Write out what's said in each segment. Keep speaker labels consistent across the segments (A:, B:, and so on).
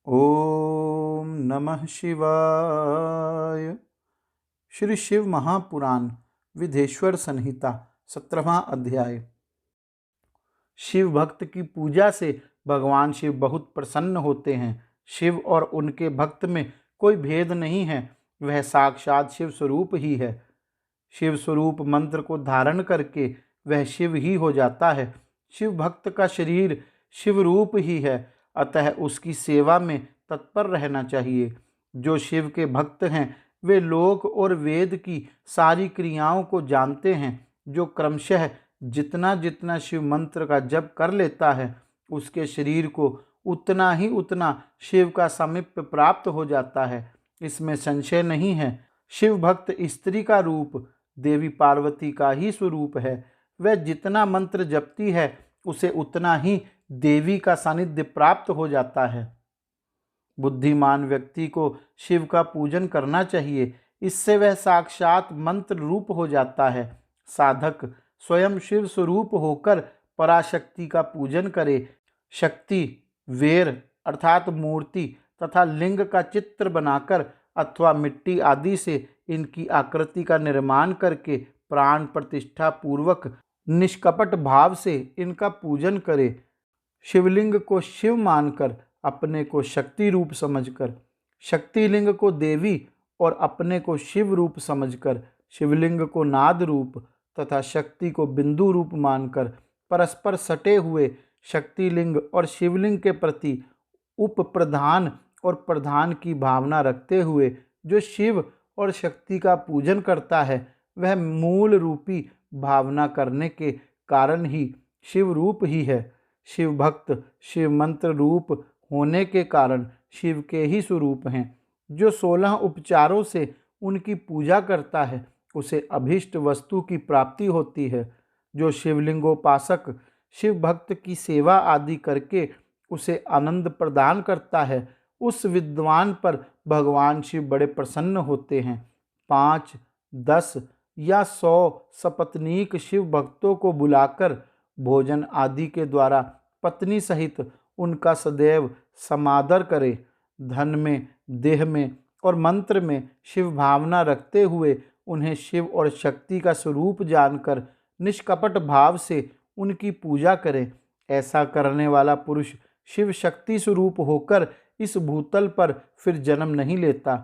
A: ओम नमः शिवाय। श्री शिव महापुराण विधेश्वर संहिता 17वां अध्याय। शिव भक्त की पूजा से भगवान शिव बहुत प्रसन्न होते हैं। शिव और उनके भक्त में कोई भेद नहीं है, वह साक्षात शिव स्वरूप ही है। शिव स्वरूप मंत्र को धारण करके वह शिव ही हो जाता है। शिव भक्त का शरीर शिव रूप ही है, अतः उसकी सेवा में तत्पर रहना चाहिए। जो शिव के भक्त हैं वे लोक और वेद की सारी क्रियाओं को जानते हैं। जो क्रमशः जितना जितना शिव मंत्र का जप कर लेता है उसके शरीर को उतना ही उतना शिव का सामीप्य प्राप्त हो जाता है, इसमें संशय नहीं है। शिव भक्त स्त्री का रूप देवी पार्वती का ही स्वरूप है। वह जितना मंत्र जपती है उसे उतना ही देवी का सानिध्य प्राप्त हो जाता है। बुद्धिमान व्यक्ति को शिव का पूजन करना चाहिए, इससे वह साक्षात मंत्र रूप हो जाता है। साधक स्वयं शिव स्वरूप होकर पराशक्ति का पूजन करे। शक्ति वेर अर्थात मूर्ति तथा लिंग का चित्र बनाकर अथवा मिट्टी आदि से इनकी आकृति का निर्माण करके प्राण प्रतिष्ठा पूर्वक निष्कपट भाव से इनका पूजन करे। शिवलिंग को शिव मानकर अपने को शक्ति रूप समझकर, शक्तिलिंग को देवी और अपने को शिव रूप समझकर, शिवलिंग को नाद रूप तथा शक्ति को बिंदु रूप मानकर परस्पर सटे हुए शक्तिलिंग और शिवलिंग के प्रति उप प्रधान और प्रधान की भावना रखते हुए जो शिव और शक्ति का पूजन करता है वह मूल रूपी भावना करने के कारण ही शिव रूप ही है। शिव भक्त शिव मंत्र रूप होने के कारण शिव के ही स्वरूप हैं। जो 16 उपचारों से उनकी पूजा करता है उसे अभीष्ट वस्तु की प्राप्ति होती है। जो शिवलिंगोपासक शिव भक्त की सेवा आदि करके उसे आनंद प्रदान करता है उस विद्वान पर भगवान शिव बड़े प्रसन्न होते हैं। 5, 10 या 100 सपत्नीक शिव भक्तों को बुलाकर भोजन आदि के द्वारा पत्नी सहित उनका सदैव समादर करे। धन में, देह में और मंत्र में शिव भावना रखते हुए उन्हें शिव और शक्ति का स्वरूप जानकर निष्कपट भाव से उनकी पूजा करे। ऐसा करने वाला पुरुष शिव शक्ति स्वरूप होकर इस भूतल पर फिर जन्म नहीं लेता।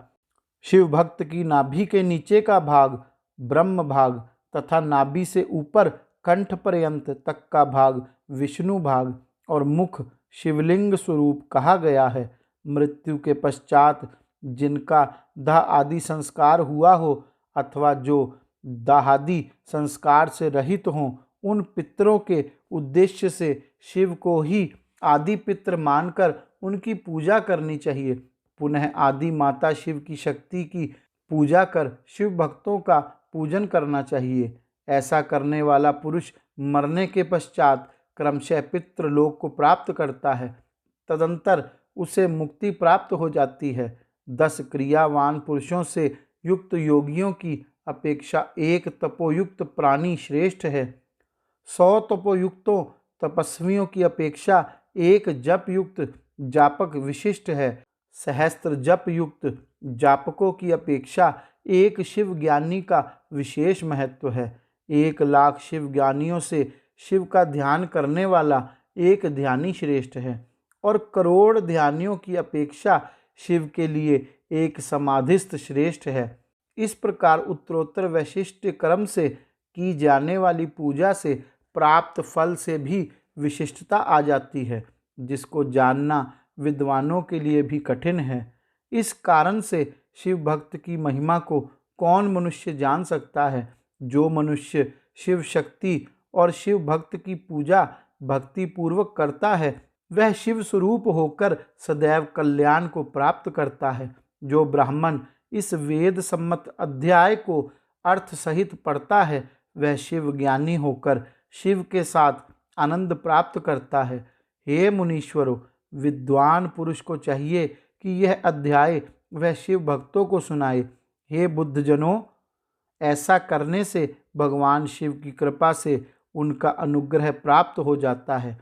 A: शिव भक्त की नाभि के नीचे का भाग ब्रह्म भाग तथा नाभि से ऊपर कंठ पर्यंत तक का भाग विष्णु भाग और मुख शिवलिंग स्वरूप कहा गया है। मृत्यु के पश्चात जिनका दाह आदि संस्कार हुआ हो अथवा जो दाहादि संस्कार से रहित हों उन पितरों के उद्देश्य से शिव को ही आदि पित्र मानकर उनकी पूजा करनी चाहिए। पुनः आदि माता शिव की शक्ति की पूजा कर शिव भक्तों का पूजन करना चाहिए। ऐसा करने वाला पुरुष मरने के पश्चात क्रमशः पितृलोक को प्राप्त करता है, तदंतर उसे मुक्ति प्राप्त हो जाती है। 10 क्रियावान पुरुषों से युक्त योगियों की अपेक्षा एक तपोयुक्त प्राणी श्रेष्ठ है। 100 तपोयुक्तों तपस्वियों की अपेक्षा एक जप युक्त जापक विशिष्ट है। सहस्त्र जप युक्त जापकों की अपेक्षा एक शिव ज्ञानी का विशेष महत्व है। 1,00,000 शिव ज्ञानियों से शिव का ध्यान करने वाला एक ध्यानी श्रेष्ठ है और करोड़ ध्यानियों की अपेक्षा शिव के लिए एक समाधिस्थ श्रेष्ठ है। इस प्रकार उत्तरोत्तर वैशिष्ट्य क्रम से की जाने वाली पूजा से प्राप्त फल से भी विशिष्टता आ जाती है, जिसको जानना विद्वानों के लिए भी कठिन है। इस कारण से शिव भक्त की महिमा को कौन मनुष्य जान सकता है। जो मनुष्य शिव शक्ति और शिव भक्त की पूजा भक्ति पूर्वक करता है वह शिव स्वरूप होकर सदैव कल्याण को प्राप्त करता है। जो ब्राह्मण इस वेद सम्मत अध्याय को अर्थ सहित पढ़ता है वह शिव ज्ञानी होकर शिव के साथ आनंद प्राप्त करता है। हे मुनीश्वरों, विद्वान पुरुष को चाहिए कि यह अध्याय वह शिव भक्तों को सुनाए। हे बुद्धजनों, ऐसा करने से भगवान शिव की कृपा से उनका अनुग्रह प्राप्त हो जाता है।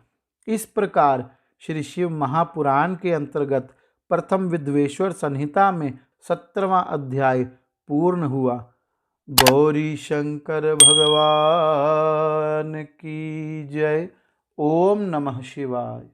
A: इस प्रकार श्री शिव महापुराण के अंतर्गत प्रथम विद्वेश्वर संहिता में 17वां अध्याय पूर्ण हुआ। गौरी शंकर भगवान की जय। ओम नमः शिवाय।